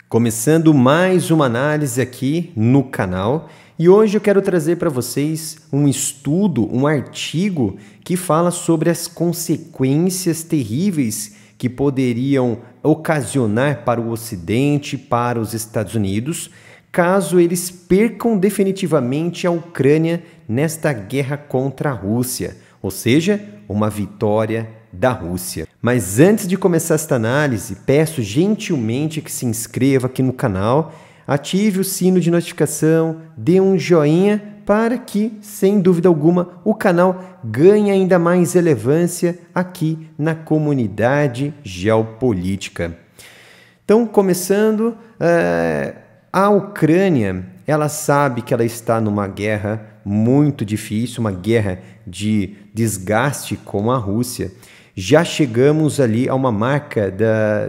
Começando mais uma análise aqui no canal, e hoje eu quero trazer para vocês um estudo, um artigo que fala sobre as consequências terríveis que poderiam ocasionar para o Ocidente, para os Estados Unidos, caso eles percam definitivamente a Ucrânia nesta guerra contra a Rússia, ou seja, uma vitória da Rússia. Mas antes de começar esta análise, peço gentilmente que se inscreva aqui no canal, ative o sino de notificação, dê um joinha para que, sem dúvida alguma, o canal ganhe ainda mais relevância aqui na comunidade geopolítica. Então, começando, a Ucrânia, ela sabe que ela está numa guerra muito difícil, uma guerra de desgaste com a Rússia. Já chegamos ali a uma marca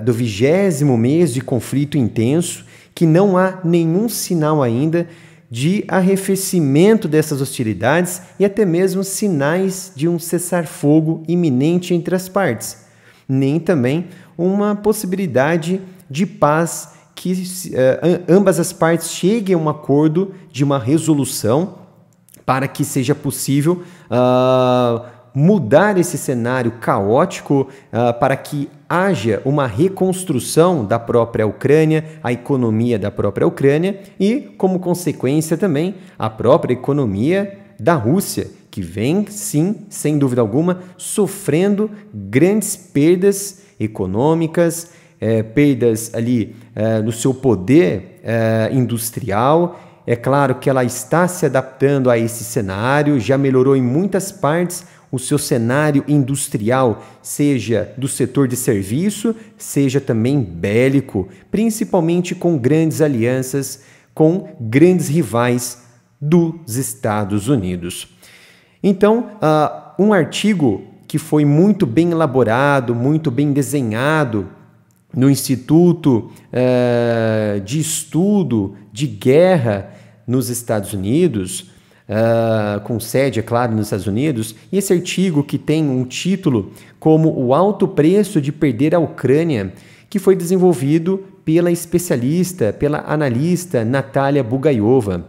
do 20º mês de conflito intenso, que não há nenhum sinal ainda de arrefecimento dessas hostilidades e até mesmo sinais de um cessar-fogo iminente entre as partes, nem também uma possibilidade de paz que ambas as partes cheguem a um acordo de uma resolução para que seja possível mudar esse cenário caótico para que haja uma reconstrução da própria Ucrânia, a economia da própria Ucrânia e, como consequência também, a própria economia da Rússia, que vem, sim, sem dúvida alguma, sofrendo grandes perdas econômicas, perdas ali no seu poder industrial. É claro que ela está se adaptando a esse cenário, já melhorou em muitas partes o seu cenário industrial, seja do setor de serviço, seja também bélico, principalmente com grandes alianças, com grandes rivais dos Estados Unidos. Então, um artigo que foi muito bem elaborado, muito bem desenhado no Instituto de Estudo de Guerra nos Estados Unidos, com sede, é claro, nos Estados Unidos, e esse artigo que tem um título como O Alto Preço de Perder a Ucrânia, que foi desenvolvido pela especialista, pela analista Natalia Bugaiova.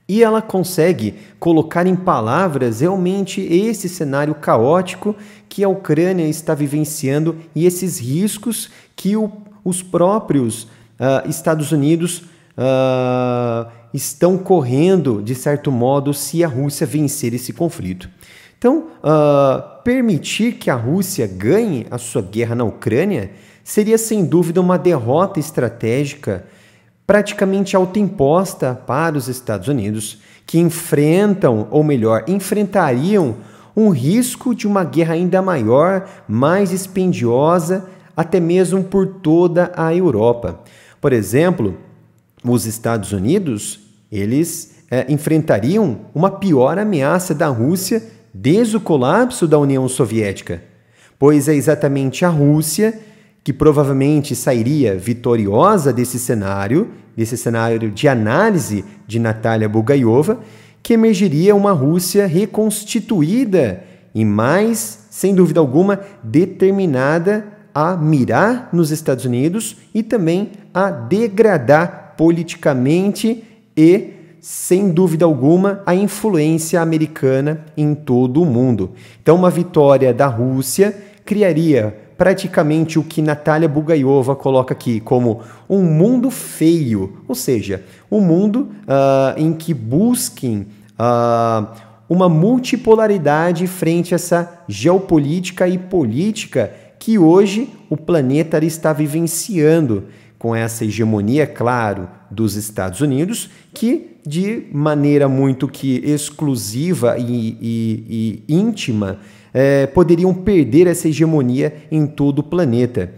E ela consegue colocar em palavras realmente esse cenário caótico que a Ucrânia está vivenciando e esses riscos que os próprios Estados Unidos estão correndo, de certo modo, se a Rússia vencer esse conflito. Então, permitir que a Rússia ganhe a sua guerra na Ucrânia seria, sem dúvida, uma derrota estratégica praticamente autoimposta para os Estados Unidos, que enfrentam, ou melhor, enfrentariam um risco de uma guerra ainda maior, mais dispendiosa, até mesmo por toda a Europa. Por exemplo, os Estados Unidos, eles enfrentariam uma pior ameaça da Rússia desde o colapso da União Soviética, pois é exatamente a Rússia que provavelmente sairia vitoriosa desse cenário de análise de Natalia Bugaiova, que emergiria uma Rússia reconstituída e mais, sem dúvida alguma, determinada a mirar nos Estados Unidos e também a degradar politicamente e, sem dúvida alguma, a influência americana em todo o mundo. Então, uma vitória da Rússia criaria praticamente o que Natalia Bugaiova coloca aqui como um mundo feio, ou seja, um mundo em que busquem uma multipolaridade frente a essa geopolítica e política que hoje o planeta está vivenciando, com essa hegemonia, claro, dos Estados Unidos, que de maneira muito que exclusiva e íntima poderiam perder essa hegemonia em todo o planeta,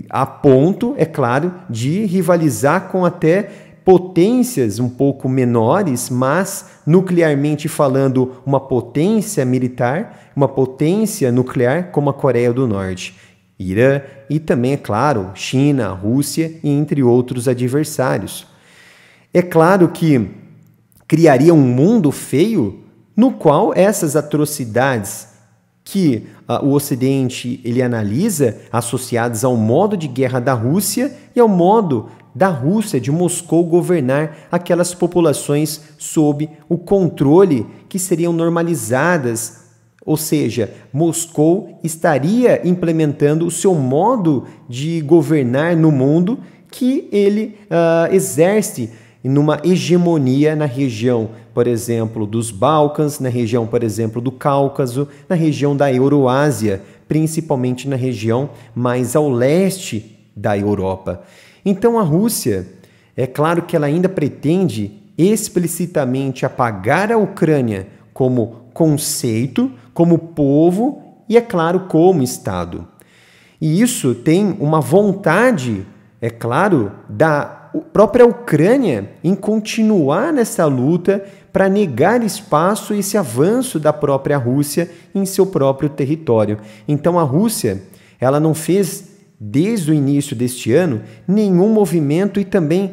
a ponto, é claro, de rivalizar com até potências um pouco menores, mas nuclearmente falando, uma potência militar, uma potência nuclear como a Coreia do Norte, Irã e também, é claro, China, Rússia e entre outros adversários. É claro que criaria um mundo feio no qual essas atrocidades que o Ocidente ele analisa associadas ao modo de guerra da Rússia e ao modo da Rússia, de Moscou, governar aquelas populações sob o controle que seriam normalizadas, ou seja, Moscou estaria implementando o seu modo de governar no mundo que ele exerce numa hegemonia na região, por exemplo, dos Balcãs, na região, por exemplo, do Cáucaso, na região da Euroásia, principalmente na região mais ao leste da Europa. Então a Rússia, é claro que ela ainda pretende explicitamente apagar a Ucrânia como conceito, como povo e, é claro, como Estado. E isso tem uma vontade, é claro, da própria Ucrânia em continuar nessa luta para negar espaço e esse avanço da própria Rússia em seu próprio território. Então a Rússia, ela não fez desde o início deste ano nenhum movimento e também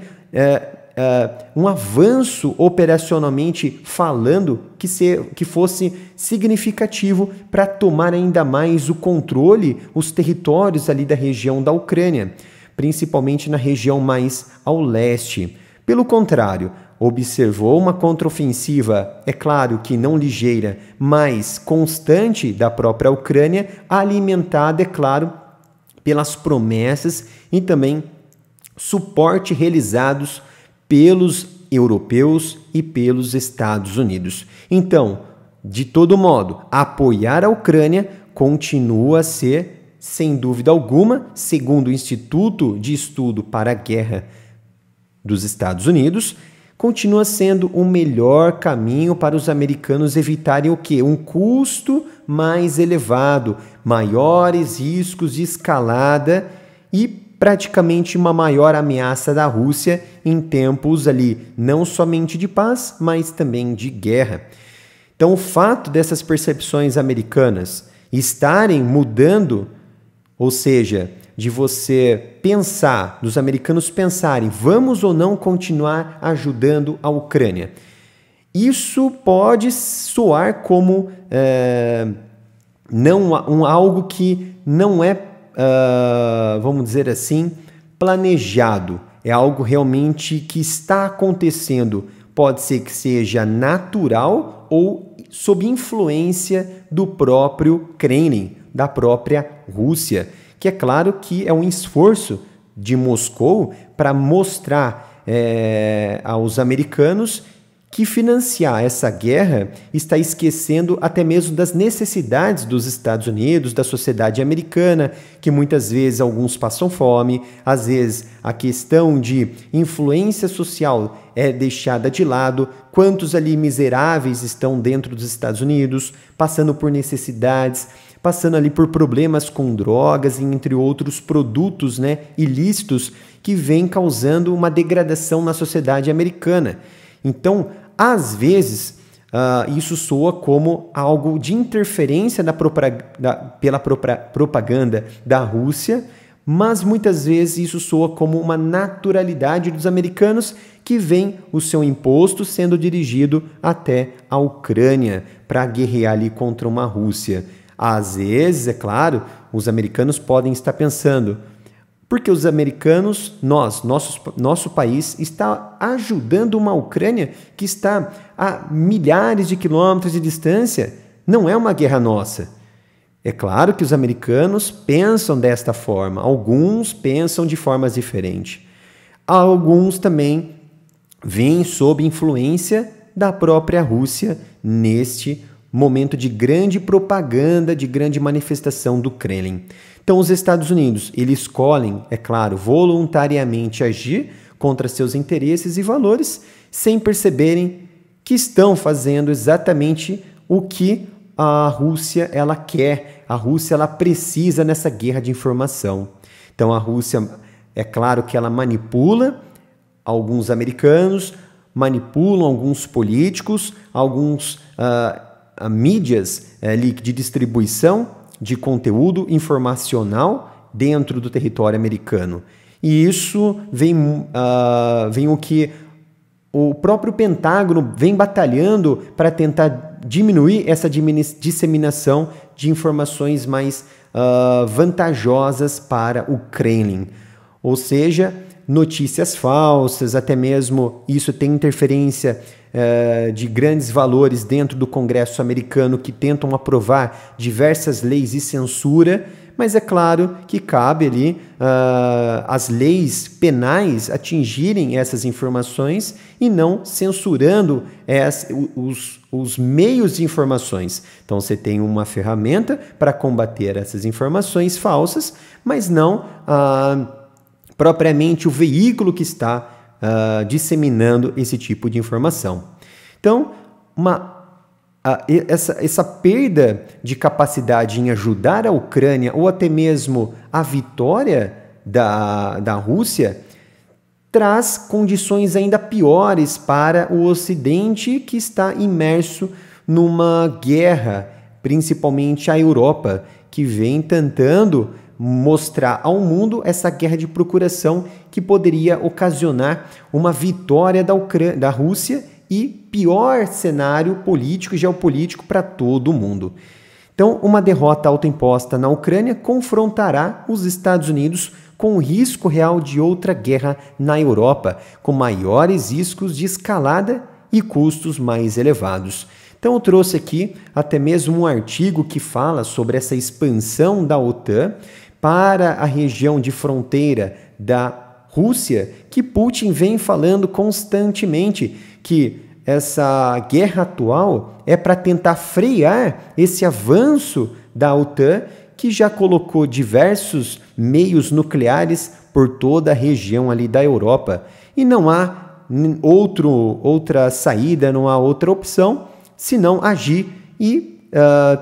um avanço operacionalmente falando que fosse significativo para tomar ainda mais o controle, os territórios ali da região da Ucrânia, principalmente na região mais ao leste. Pelo contrário, observou uma contraofensiva, é claro que não ligeira, mas constante da própria Ucrânia, alimentada, é claro, pelas promessas e também suporte realizados pelos europeus e pelos Estados Unidos. Então, de todo modo, apoiar a Ucrânia continua a ser, sem dúvida alguma, segundo o Instituto de Estudo para a Guerra dos Estados Unidos, continua sendo o melhor caminho para os americanos evitarem o quê? Um custo mais elevado, maiores riscos de escalada e praticamente uma maior ameaça da Rússia em tempos ali, não somente de paz, mas também de guerra. Então, o fato dessas percepções americanas estarem mudando, ou seja, de você pensar, dos americanos pensarem, vamos ou não continuar ajudando a Ucrânia? Isso pode soar como algo que não é, vamos dizer assim, planejado. É algo realmente que está acontecendo. Pode ser que seja natural ou sob influência do próprio Kremlin, da própria Rússia, que é claro que é um esforço de Moscou para mostrar aos americanos que financiar essa guerra está esquecendo até mesmo das necessidades dos Estados Unidos, da sociedade americana, que muitas vezes alguns passam fome, às vezes a questão de influência social é deixada de lado, quantos ali miseráveis estão dentro dos Estados Unidos, passando por necessidades, passando ali por problemas com drogas e entre outros produtos, ilícitos que vêm causando uma degradação na sociedade americana. Então, às vezes, isso soa como algo de interferência pela própria propaganda da Rússia, mas muitas vezes isso soa como uma naturalidade dos americanos que vem o seu imposto sendo dirigido até a Ucrânia para guerrear ali contra uma Rússia. Às vezes, é claro, os americanos podem estar pensando, porque os americanos, nosso país, está ajudando uma Ucrânia que está a milhares de quilômetros de distância. Não é uma guerra nossa. É claro que os americanos pensam desta forma. Alguns pensam de formas diferentes. Alguns também vêm sob influência da própria Rússia neste momento de grande propaganda, de grande manifestação do Kremlin. Então, os Estados Unidos, eles escolhem, é claro, voluntariamente agir contra seus interesses e valores, sem perceberem que estão fazendo exatamente o que a Rússia ela quer. A Rússia ela precisa nessa guerra de informação. Então, a Rússia, é claro que ela manipula alguns americanos, manipulam alguns políticos, alguns mídias de distribuição de conteúdo informacional dentro do território americano. E isso vem o que o próprio Pentágono vem batalhando para tentar diminuir essa disseminação de informações mais vantajosas para o Kremlin. Ou seja, notícias falsas, até mesmo isso tem interferência de grandes valores dentro do Congresso americano que tentam aprovar diversas leis de censura, mas é claro que cabe ali as leis penais atingirem essas informações e não censurando os meios de informações. Então você tem uma ferramenta para combater essas informações falsas, mas não propriamente o veículo que está disseminando esse tipo de informação. Então, essa perda de capacidade em ajudar a Ucrânia ou até mesmo a vitória da Rússia traz condições ainda piores para o Ocidente, que está imerso numa guerra, principalmente a Europa, que vem tentando mostrar ao mundo essa guerra de procuração que poderia ocasionar uma vitória da Rússia e pior cenário político e geopolítico para todo o mundo. Então, uma derrota autoimposta na Ucrânia confrontará os Estados Unidos com o risco real de outra guerra na Europa, com maiores riscos de escalada e custos mais elevados. Então, eu trouxe aqui até mesmo um artigo que fala sobre essa expansão da OTAN para a região de fronteira da Rússia, que Putin vem falando constantemente que essa guerra atual é para tentar frear esse avanço da OTAN, que já colocou diversos meios nucleares por toda a região ali da Europa. E não há outra saída, não há outra opção, senão agir e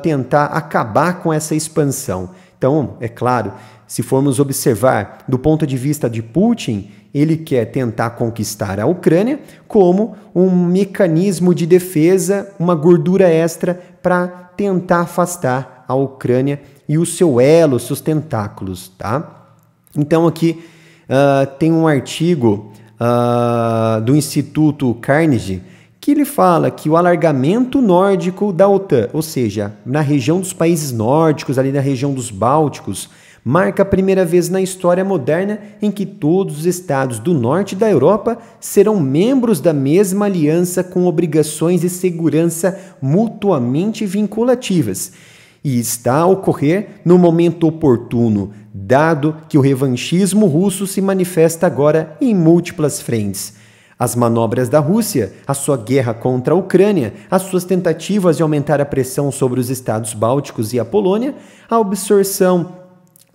tentar acabar com essa expansão. Então, é claro, se formos observar do ponto de vista de Putin, ele quer tentar conquistar a Ucrânia como um mecanismo de defesa, uma gordura extra para tentar afastar a Ucrânia e o seu elo, seus tentáculos, tá? Então aqui tem um artigo do Instituto Carnegie que ele fala que o alargamento nórdico da OTAN, ou seja, na região dos países nórdicos, ali na região dos Bálticos, marca a primeira vez na história moderna em que todos os estados do norte da Europa serão membros da mesma aliança com obrigações de segurança mutuamente vinculativas. E está a ocorrer no momento oportuno, dado que o revanchismo russo se manifesta agora em múltiplas frentes. As manobras da Rússia, a sua guerra contra a Ucrânia, as suas tentativas de aumentar a pressão sobre os estados bálticos e a Polônia, a absorção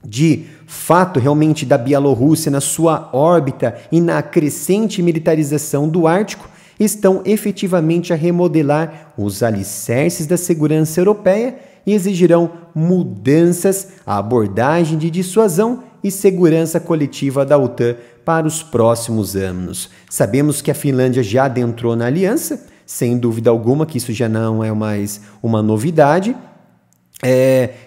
de fato realmente da Bielorrússia na sua órbita e na crescente militarização do Ártico estão efetivamente a remodelar os alicerces da segurança europeia e exigirão mudanças à abordagem de dissuasão e segurança coletiva da OTAN para os próximos anos. Sabemos que a Finlândia já adentrou na aliança, sem dúvida alguma que isso já não é mais uma novidade.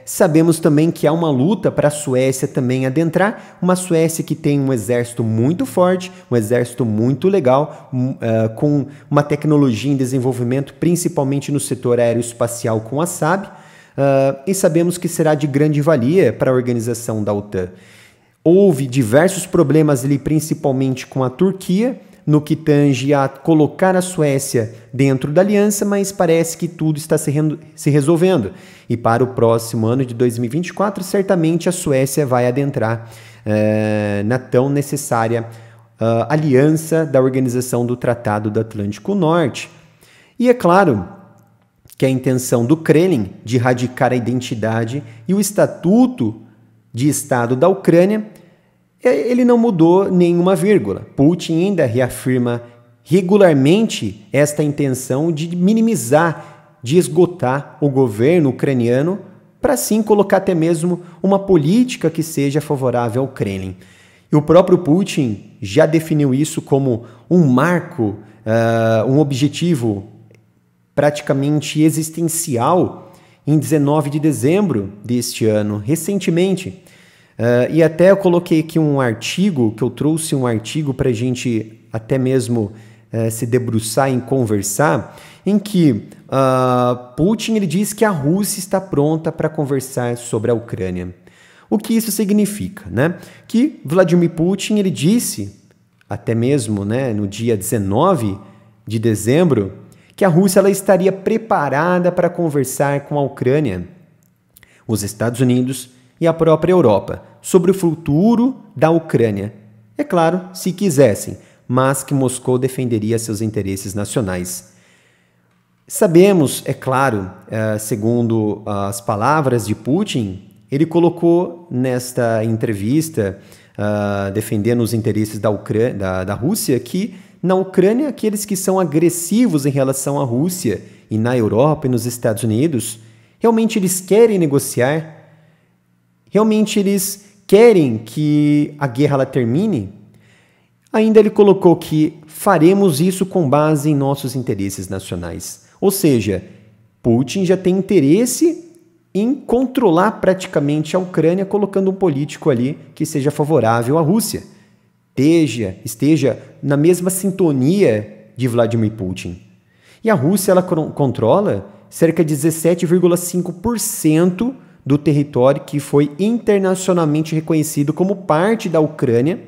Sabemos também que há uma luta para a Suécia também adentrar, uma Suécia que tem um exército muito forte, um exército muito legal, com uma tecnologia em desenvolvimento, principalmente no setor aeroespacial com a Saab, e sabemos que será de grande valia para a organização da OTAN. Houve diversos problemas ali, principalmente com a Turquia, no que tange a colocar a Suécia dentro da aliança, mas parece que tudo está se resolvendo. E para o próximo ano de 2024, certamente a Suécia vai adentrar na tão necessária aliança da Organização do Tratado do Atlântico Norte. E é claro que a intenção do Kremlin de erradicar a identidade e o estatuto de Estado da Ucrânia, ele não mudou nenhuma vírgula. Putin ainda reafirma regularmente esta intenção de minimizar, de esgotar o governo ucraniano para assim colocar até mesmo uma política que seja favorável ao Kremlin. E o próprio Putin já definiu isso como um marco, um objetivo praticamente existencial em 19 de dezembro deste ano, recentemente. E até eu coloquei aqui um artigo, que eu trouxe um artigo para a gente até mesmo se debruçar em conversar, em que Putin ele diz que a Rússia está pronta para conversar sobre a Ucrânia. O que isso significa, né? Que Vladimir Putin ele disse até mesmo, né, no dia 19 de dezembro, que a Rússia ela estaria preparada para conversar com a Ucrânia, os Estados Unidos e a própria Europa sobre o futuro da Ucrânia. É claro, se quisessem, mas que Moscou defenderia seus interesses nacionais. Sabemos, é claro, segundo as palavras de Putin, ele colocou nesta entrevista, defendendo os interesses da Rússia, que na Ucrânia, aqueles que são agressivos em relação à Rússia e na Europa e nos Estados Unidos, realmente eles querem negociar? Realmente eles querem que a guerra ela termine? Ainda ele colocou que faremos isso com base em nossos interesses nacionais. Ou seja, Putin já tem interesse em controlar praticamente a Ucrânia, colocando um político ali que seja favorável à Rússia, esteja na mesma sintonia de Vladimir Putin. E a Rússia ela controla cerca de 17,5% do território que foi internacionalmente reconhecido como parte da Ucrânia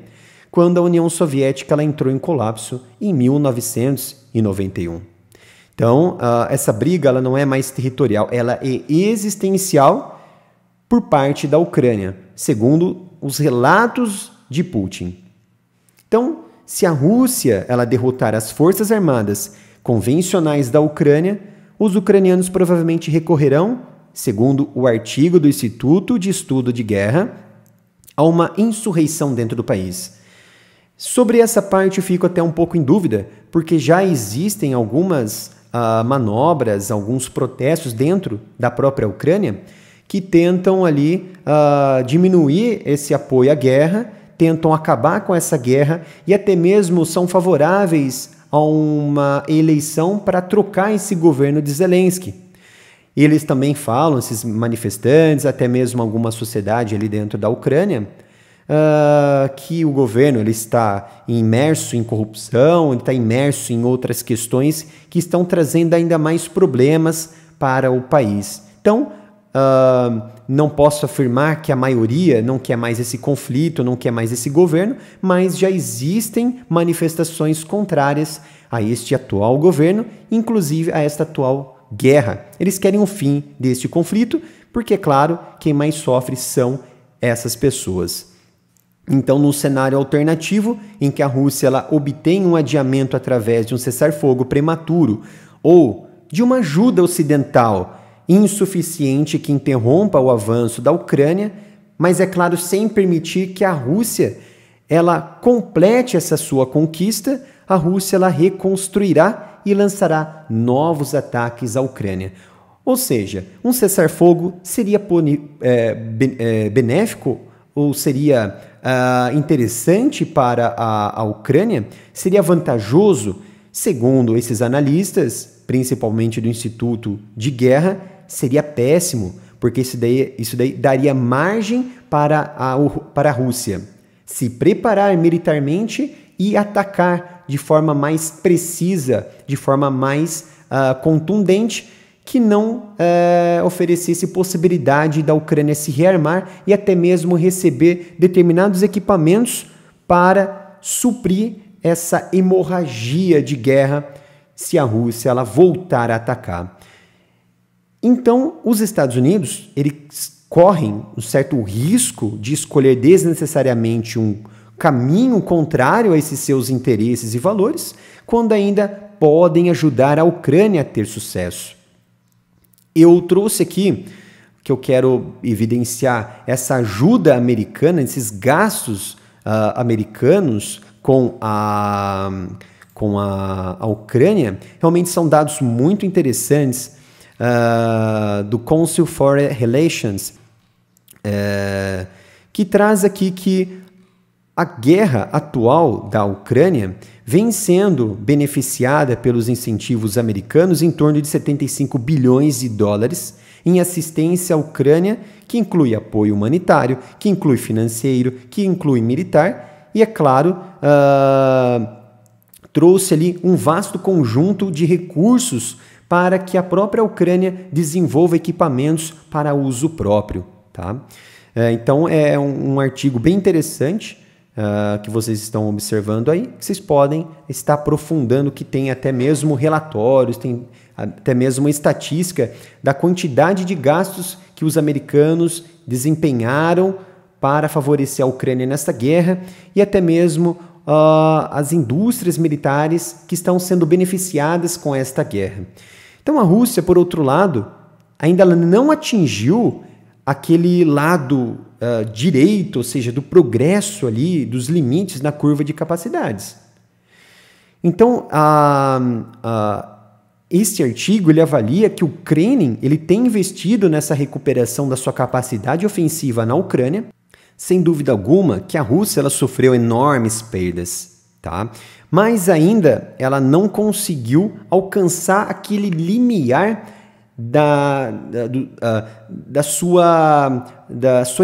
quando a União Soviética ela entrou em colapso em 1991. Então, essa briga ela não é mais territorial, ela é existencial por parte da Ucrânia, segundo os relatos de Putin. Então, se a Rússia ela derrotar as forças armadas convencionais da Ucrânia, os ucranianos provavelmente recorrerão, segundo o artigo do Instituto de Estudo de Guerra, a uma insurreição dentro do país. Sobre essa parte eu fico até um pouco em dúvida, porque já existem algumas manobras, alguns protestos dentro da própria Ucrânia que tentam ali diminuir esse apoio à guerra, tentam acabar com essa guerra e até mesmo são favoráveis a uma eleição para trocar esse governo de Zelensky. Eles também falam, esses manifestantes, até mesmo alguma sociedade ali dentro da Ucrânia, que o governo ele está imerso em corrupção, ele está imerso em outras questões que estão trazendo ainda mais problemas para o país. Então, não posso afirmar que a maioria não quer mais esse conflito, não quer mais esse governo, mas já existem manifestações contrárias a este atual governo, inclusive a esta atual guerra. Eles querem o fim deste conflito, porque, é claro, quem mais sofre são essas pessoas. Então, num cenário alternativo, em que a Rússia ela obtém um adiamento através de um cessar-fogo prematuro ou de uma ajuda ocidental insuficiente que interrompa o avanço da Ucrânia, mas, é claro, sem permitir que a Rússia ela complete essa sua conquista, a Rússia ela reconstruirá e lançará novos ataques à Ucrânia. Ou seja, um cessar-fogo seria benéfico ou seria interessante para a Ucrânia? Seria vantajoso? Segundo esses analistas, principalmente do Instituto de Guerra, seria péssimo, porque isso daí daria margem para a Rússia se preparar militarmente e atacar de forma mais precisa, de forma mais contundente, que não oferecesse possibilidade da Ucrânia se rearmar e até mesmo receber determinados equipamentos para suprir essa hemorragia de guerra se a Rússia ela voltar a atacar. Então, os Estados Unidos eles correm um certo risco de escolher desnecessariamente um caminho contrário a esses seus interesses e valores, quando ainda podem ajudar a Ucrânia a ter sucesso. Eu trouxe aqui que eu quero evidenciar essa ajuda americana, esses gastos americanos com a Ucrânia, realmente são dados muito interessantes do Council for Relations, que traz aqui que a guerra atual da Ucrânia vem sendo beneficiada pelos incentivos americanos em torno de 75 bilhões de dólares em assistência à Ucrânia, que inclui apoio humanitário, que inclui financeiro, que inclui militar e, é claro, trouxe ali um vasto conjunto de recursos para que a própria Ucrânia desenvolva equipamentos para uso próprio. Tá? Então, é um artigo bem interessante que vocês estão observando aí, vocês podem estar aprofundando, que tem até mesmo relatórios, tem até mesmo uma estatística da quantidade de gastos que os americanos desempenharam para favorecer a Ucrânia nesta guerra e até mesmo as indústrias militares que estão sendo beneficiadas com esta guerra. Então a Rússia, por outro lado, ainda não atingiu aquele lado direito, ou seja, do progresso ali, dos limites na curva de capacidades. Então, este artigo ele avalia que o Kremlin ele tem investido nessa recuperação da sua capacidade ofensiva na Ucrânia. Sem dúvida alguma que a Rússia ela sofreu enormes perdas, tá? Mas ainda ela não conseguiu alcançar aquele limiar da sua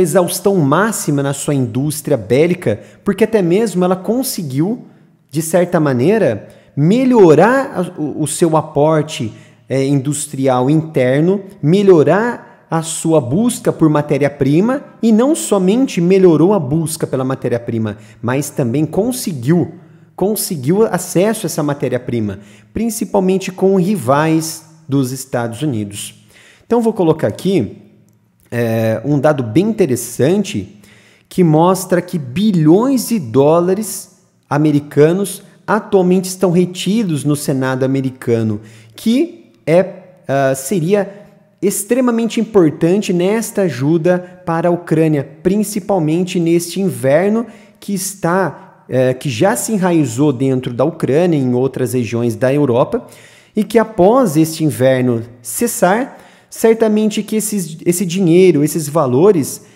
exaustão máxima na sua indústria bélica, porque até mesmo ela conseguiu, de certa maneira, melhorar o seu aporte industrial interno, melhorar a sua busca por matéria-prima e não somente melhorou a busca pela matéria-prima, mas também conseguiu acesso a essa matéria-prima, principalmente com rivais dos Estados Unidos. Então vou colocar aqui um dado bem interessante que mostra que bilhões de dólares americanos atualmente estão retidos no Senado americano, que seria extremamente importante nesta ajuda para a Ucrânia, principalmente neste inverno que já se enraizou dentro da Ucrânia e em outras regiões da Europa, e que após este inverno cessar, certamente que esse dinheiro, esses valores,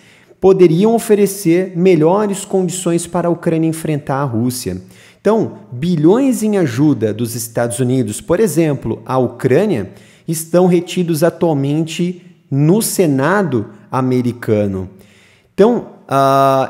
poderiam oferecer melhores condições para a Ucrânia enfrentar a Rússia. Então, bilhões em ajuda dos Estados Unidos, por exemplo, à Ucrânia, estão retidos atualmente no Senado americano. Então,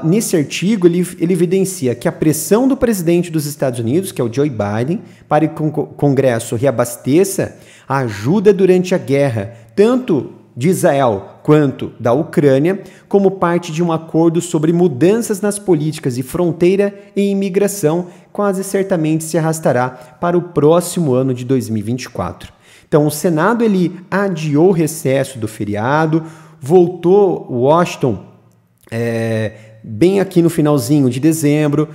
nesse artigo, ele evidencia que a pressão do presidente dos Estados Unidos, que é o Joe Biden, para que o Congresso reabasteça a ajuda durante a guerra, tanto de Israel quanto da Ucrânia, como parte de um acordo sobre mudanças nas políticas de fronteira e imigração, quase certamente se arrastará para o próximo ano de 2024. Então, o Senado ele adiou o recesso do feriado, voltou Washington bem aqui no finalzinho de dezembro,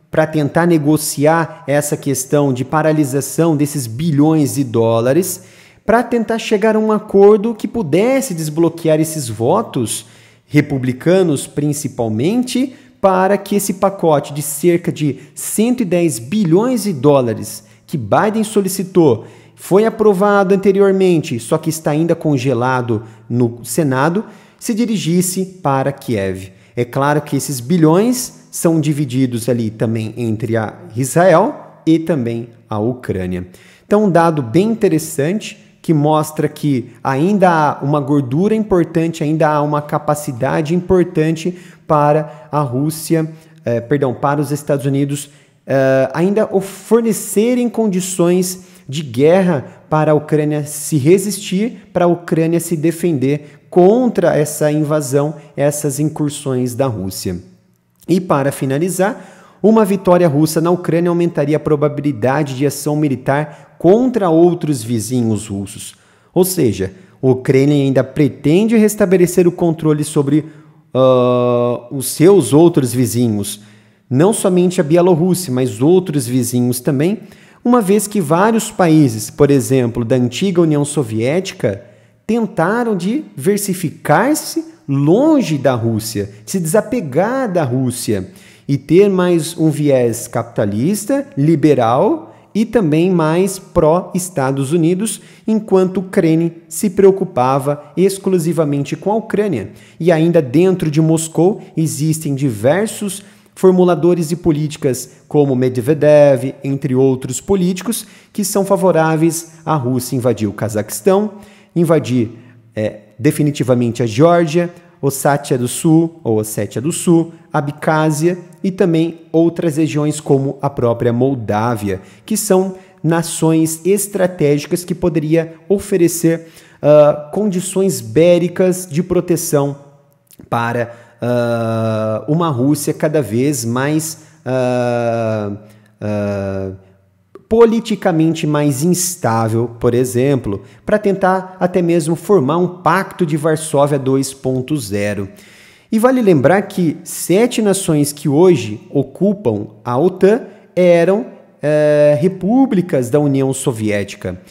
para tentar negociar essa questão de paralisação desses bilhões de dólares, para tentar chegar a um acordo que pudesse desbloquear esses votos republicanos, principalmente, para que esse pacote de cerca de 110 bilhões de dólares que Biden solicitou, foi aprovado anteriormente, só que está ainda congelado no Senado, se dirigisse para Kiev. É claro que esses bilhões são divididos ali também entre a Israel e também a Ucrânia. Então, um dado bem interessante que mostra que ainda há uma gordura importante, ainda há uma capacidade importante para a Rússia, para os Estados Unidos ainda fornecerem condições de guerra para a Ucrânia se resistir, para a Ucrânia se defender contra essa invasão, essas incursões da Rússia. E para finalizar, uma vitória russa na Ucrânia aumentaria a probabilidade de ação militar contra outros vizinhos russos. Ou seja, o Kremlin ainda pretende restabelecer o controle sobre os seus outros vizinhos, não somente a Bielorrússia, mas outros vizinhos também, uma vez que vários países, por exemplo, da antiga União Soviética, tentaram diversificar-se longe da Rússia, se desapegar da Rússia e ter mais um viés capitalista, liberal e também mais pró-Estados Unidos, enquanto o Kremlin se preocupava exclusivamente com a Ucrânia. E ainda dentro de Moscou existem diversos formuladores de políticas como Medvedev, entre outros políticos, que são favoráveis à Rússia invadir o Cazaquistão, invadir definitivamente a Geórgia, Ossétia do Sul, Abcásia e também outras regiões como a própria Moldávia, que são nações estratégicas que poderia oferecer condições bélicas de proteção para uma Rússia cada vez mais politicamente mais instável, por exemplo, para tentar até mesmo formar um Pacto de Varsóvia 2.0. E vale lembrar que 7 nações que hoje ocupam a OTAN eram repúblicas da União Soviética.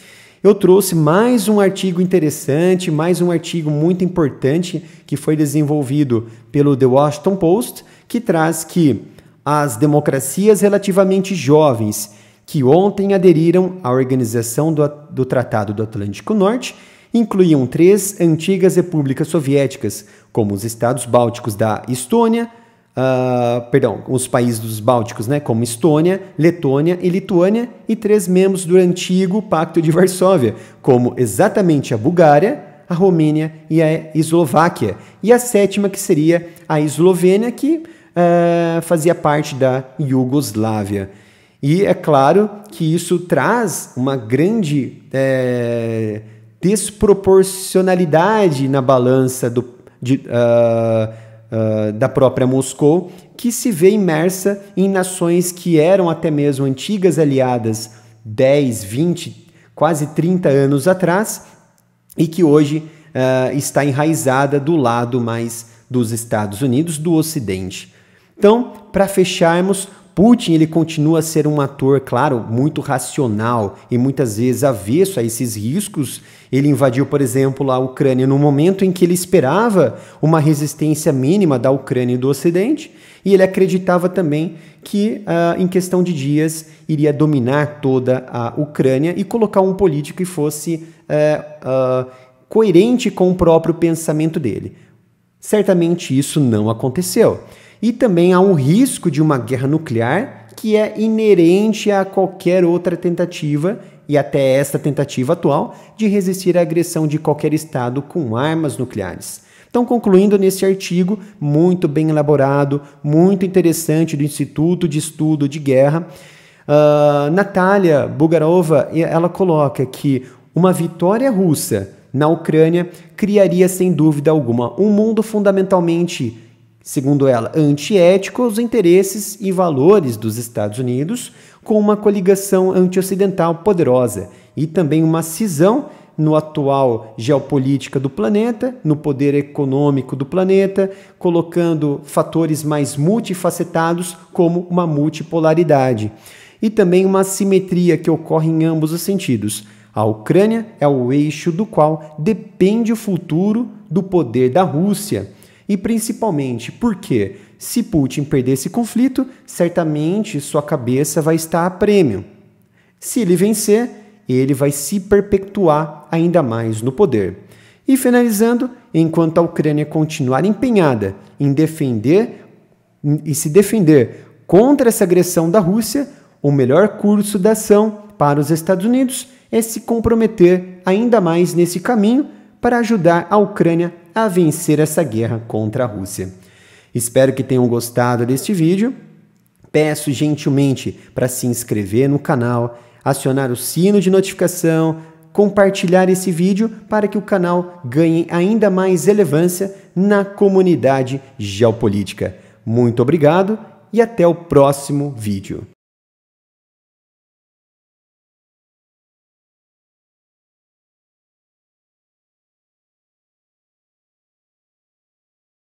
Eu trouxe mais um artigo interessante, mais um artigo muito importante que foi desenvolvido pelo The Washington Post, que traz que as democracias relativamente jovens que ontem aderiram à organização do Tratado do Atlântico Norte incluíam 3 antigas repúblicas soviéticas, como os estados bálticos da Estônia, os países dos Bálticos, né, como Estônia, Letônia e Lituânia, e 3 membros do antigo Pacto de Varsóvia, como exatamente a Bulgária, a Romênia e a Eslováquia, e a 7ª que seria a Eslovênia, que fazia parte da Iugoslávia. E é claro que isso traz uma grande desproporcionalidade na balança da própria Moscou, que se vê imersa em nações que eram até mesmo antigas aliadas 10, 20, quase 30 anos atrás e que hoje está enraizada do lado mais dos Estados Unidos, do Ocidente. Então, para fecharmos, Putin ele continua a ser um ator, claro, muito racional e muitas vezes avesso a esses riscos. Ele invadiu, por exemplo, a Ucrânia no momento em que ele esperava uma resistência mínima da Ucrânia e do Ocidente, e ele acreditava também que, em questão de dias, iria dominar toda a Ucrânia e colocar um político que fosse coerente com o próprio pensamento dele. Certamente isso não aconteceu. E também há um risco de uma guerra nuclear que é inerente a qualquer outra tentativa, e até esta tentativa atual, de resistir à agressão de qualquer Estado com armas nucleares. Então, concluindo nesse artigo muito bem elaborado, muito interessante do Instituto de Estudo de Guerra, Natália Bugarova, ela coloca que uma vitória russa na Ucrânia criaria, sem dúvida alguma, um mundo fundamentalmente, segundo ela, antiético aos interesses e valores dos Estados Unidos, com uma coligação anti-ocidental poderosa e também uma cisão no atual geopolítica do planeta, no poder econômico do planeta, colocando fatores mais multifacetados como uma multipolaridade. E também uma assimetria que ocorre em ambos os sentidos. A Ucrânia é o eixo do qual depende o futuro do poder da Rússia. E principalmente porque, se Putin perder esse conflito, certamente sua cabeça vai estar a prêmio. Se ele vencer, ele vai se perpetuar ainda mais no poder. E finalizando, enquanto a Ucrânia continuar empenhada em se defender contra essa agressão da Rússia, o melhor curso da ação para os Estados Unidos é se comprometer ainda mais nesse caminho para ajudar a Ucrânia a vencer essa guerra contra a Rússia. Espero que tenham gostado deste vídeo. Peço gentilmente para se inscrever no canal, acionar o sino de notificação, compartilhar esse vídeo para que o canal ganhe ainda mais relevância na comunidade geopolítica. Muito obrigado e até o próximo vídeo.